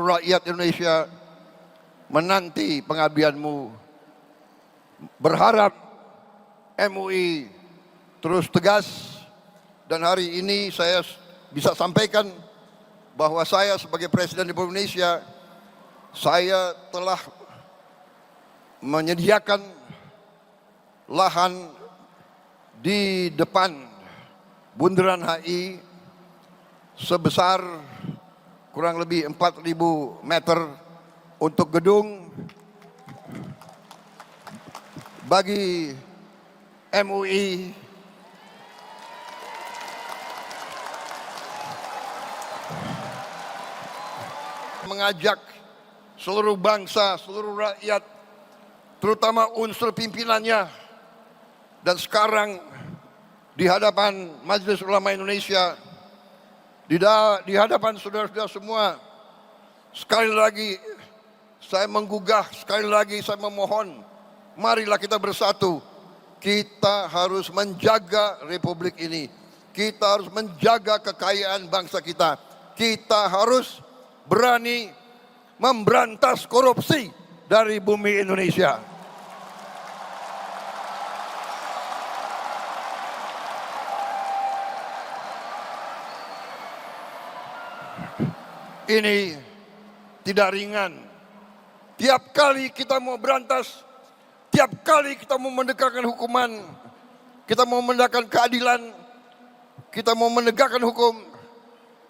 seluruh rakyat Indonesia menanti pengabdianmu. Berharap MUI terus tegas, dan hari ini saya bisa sampaikan bahwa saya sebagai Presiden Republik Indonesia, saya telah menyediakan lahan di depan Bundaran HI sebesar kurang lebih 4.000 meter untuk gedung bagi MUI mengajak seluruh bangsa, seluruh rakyat, terutama unsur pimpinannya, dan sekarang di hadapan Majelis Ulama Indonesia, di hadapan saudara-saudara semua, sekali lagi saya menggugah, sekali lagi saya memohon, marilah kita bersatu. Kita harus menjaga republik ini. Kita harus menjaga kekayaan bangsa kita. Kita harus berani memberantas korupsi dari bumi Indonesia. Ini tidak ringan. Tiap kali kita mau berantas, tiap kali kita mau menegakkan hukuman, kita mau menegakkan keadilan, kita mau menegakkan hukum,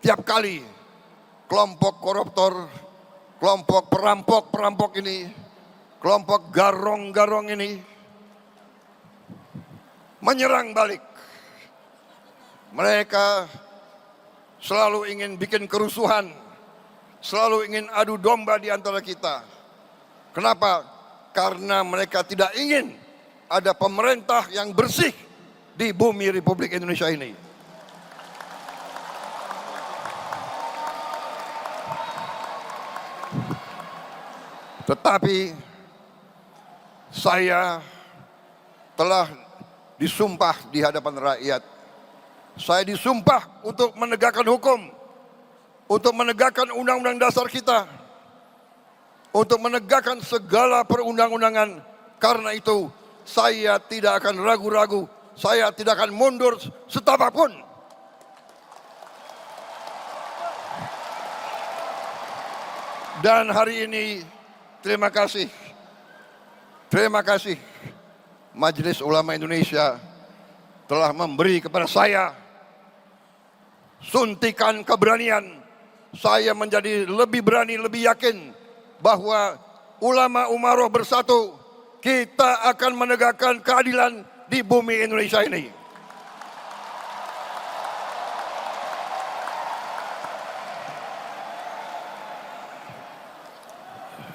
tiap kali kelompok koruptor, kelompok perampok-perampok ini, kelompok garong-garong ini menyerang balik. Mereka selalu ingin bikin kerusuhan, selalu ingin adu domba di antara kita. Kenapa? Karena mereka tidak ingin ada pemerintah yang bersih di bumi Republik Indonesia ini. Tetapi saya telah disumpah di hadapan rakyat. Saya disumpah untuk menegakkan hukum, untuk menegakkan undang-undang dasar kita, untuk menegakkan segala perundang-undangan. Karena itu saya tidak akan ragu-ragu, saya tidak akan mundur setapapun. Dan hari ini terima kasih Majelis Ulama Indonesia telah memberi kepada saya suntikan keberanian. Saya menjadi lebih berani, lebih yakin bahwa ulama umaroh bersatu, kita akan menegakkan keadilan di bumi Indonesia ini.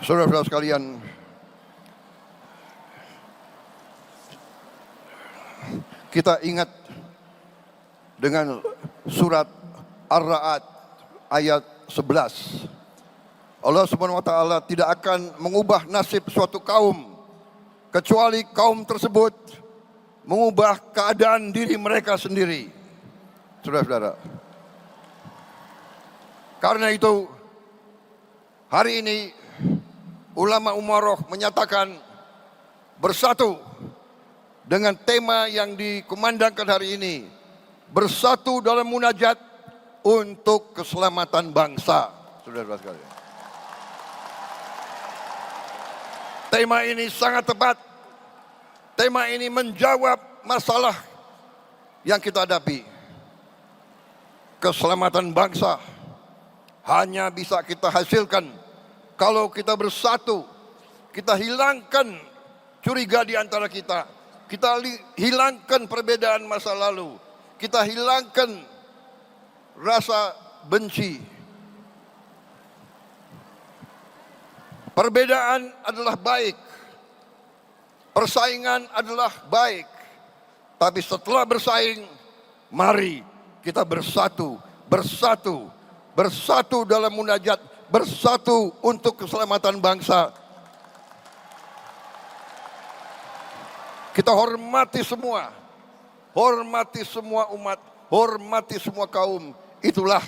Saudara-saudara sekalian, kita ingat dengan surat Ar-Ra'd ayat 11. Allah Subhanahu wa taala tidak akan mengubah nasib suatu kaum kecuali kaum tersebut mengubah keadaan diri mereka sendiri. Saudara-saudara, karena itu hari ini ulama umaroh menyatakan bersatu dengan tema yang dikumandangkan hari ini, bersatu dalam munajat untuk keselamatan bangsa. Saudara-saudara sekalian, tema ini sangat tepat. Tema ini menjawab masalah yang kita hadapi. Keselamatan bangsa hanya bisa kita hasilkan kalau kita bersatu. Kita hilangkan curiga di antara kita. Kita hilangkan perbedaan masa lalu. Kita hilangkan rasa benci. Perbedaan adalah baik. Persaingan adalah baik. Tapi setelah bersaing, mari kita bersatu. Bersatu. Bersatu dalam munajat. Bersatu untuk keselamatan bangsa. Kita hormati semua. Hormati semua umat. Hormati semua kaum. Itulah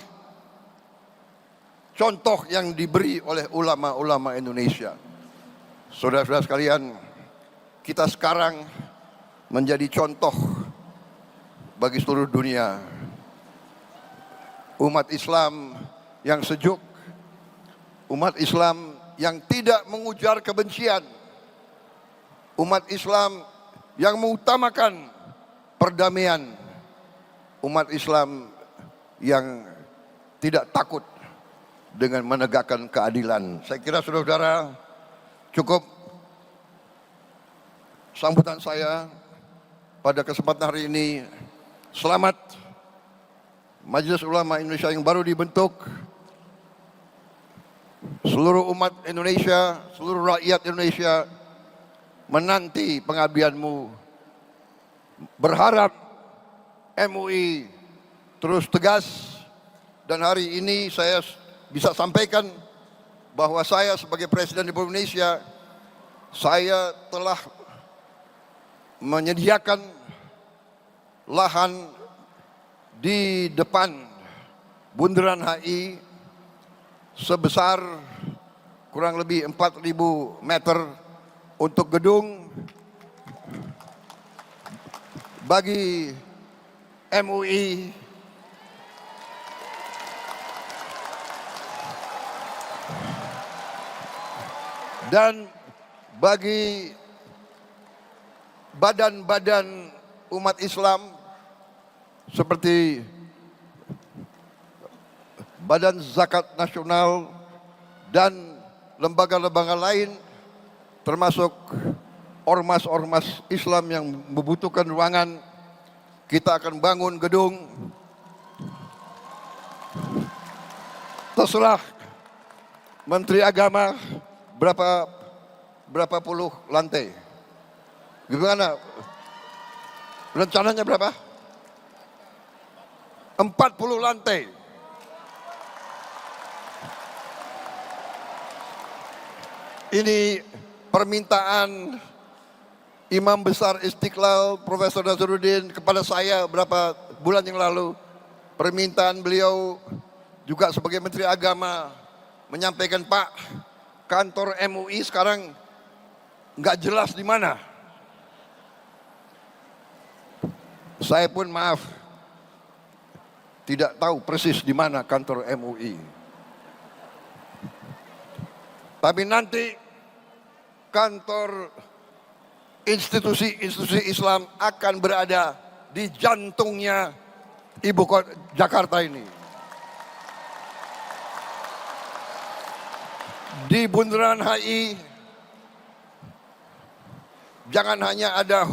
contoh yang diberi oleh ulama-ulama Indonesia. Saudara-saudara sekalian, kita sekarang menjadi contoh bagi seluruh dunia. Umat Islam yang sejuk, umat Islam yang tidak mengujar kebencian, umat Islam yang mengutamakan perdamaian, umat Islam yang tidak takut dengan menegakkan keadilan. Saya kira saudara-saudara cukup sambutan saya pada kesempatan hari ini. Selamat Majelis Ulama Indonesia yang baru dibentuk. Seluruh umat Indonesia, seluruh rakyat Indonesia menanti pengabdianmu. Berharap MUI terus tegas, dan hari ini saya bisa sampaikan bahwa saya sebagai Presiden Republik Indonesia, saya telah menyediakan lahan di depan Bundaran HI sebesar kurang lebih 4.000 meter untuk gedung bagi MUI dan bagi badan-badan umat Islam seperti Badan Zakat Nasional dan lembaga-lembaga lain, termasuk ormas-ormas Islam yang membutuhkan ruangan. Kita akan bangun gedung, terserah Menteri Agama berapa puluh lantai. Gimana? Rencananya berapa? 40 lantai. Ini permintaan Imam Besar Istiqlal Profesor Nazaruddin kepada saya beberapa bulan yang lalu. Permintaan beliau juga sebagai Menteri Agama menyampaikan, Pak, kantor MUI sekarang nggak jelas di mana. Saya pun maaf, tidak tahu persis di mana kantor MUI. Tapi nanti kantor institusi Islam akan berada di jantungnya ibu kota Jakarta ini. Di Bundaran HI jangan hanya ada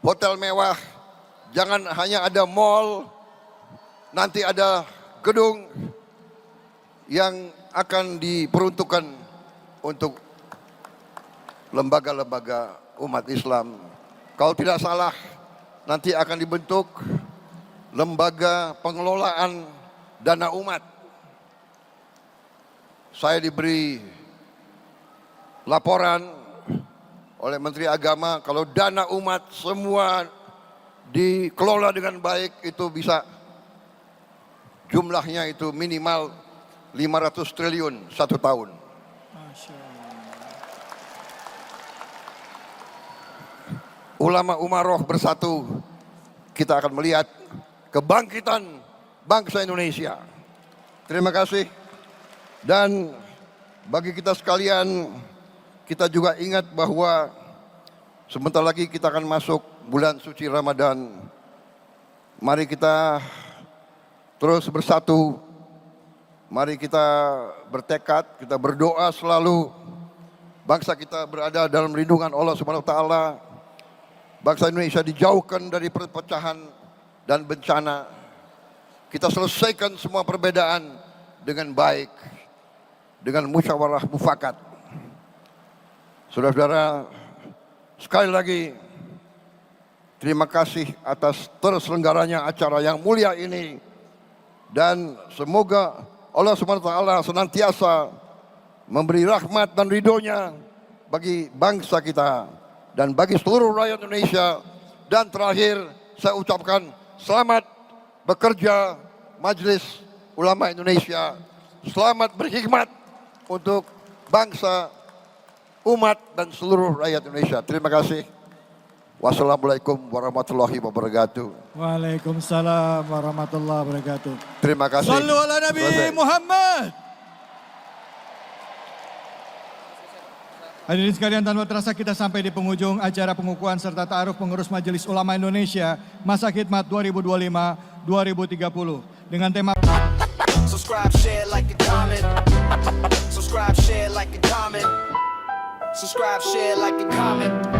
hotel mewah, jangan hanya ada mall, nanti ada gedung yang akan diperuntukkan untuk lembaga-lembaga umat Islam. Kalau tidak salah, nanti akan dibentuk lembaga pengelolaan dana umat. Saya diberi laporan oleh Menteri Agama, kalau dana umat semua dikelola dengan baik, itu bisa jumlahnya itu minimal 500 triliun satu tahun. Ulama Umaroh bersatu, kita akan melihat kebangkitan bangsa Indonesia. Terima kasih. Dan bagi kita sekalian, kita juga ingat bahwa sebentar lagi kita akan masuk bulan suci Ramadan. Mari kita terus bersatu. Mari kita bertekad, kita berdoa selalu bangsa kita berada dalam lindungan Allah Subhanahu wa taala. Bangsa Indonesia dijauhkan dari perpecahan dan bencana. Kita selesaikan semua perbedaan dengan baik, dengan musyawarah mufakat. Saudara-saudara, sekali lagi terima kasih atas terselenggaranya acara yang mulia ini, dan semoga Allah Subhanahu wa taala senantiasa memberi rahmat dan ridhonya bagi bangsa kita dan bagi seluruh rakyat Indonesia. Dan terakhir saya ucapkan selamat bekerja Majelis Ulama Indonesia. selamat berhikmat untuk bangsa, umat, dan seluruh rakyat Indonesia. Terima kasih. Wassalamualaikum warahmatullahi wabarakatuh. Waalaikumsalam warahmatullahi wabarakatuh. Terima kasih. Sallu ala Nabi Muhammad. Hadirin sekalian, tanpa terasa kita sampai di penghujung acara pengukuhan serta ta'aruf pengurus Majelis Ulama Indonesia masa khidmat 2025-2030 dengan tema Subscribe, share, like, and comment. Subscribe, share, like, and comment. Subscribe, share, like, and comment.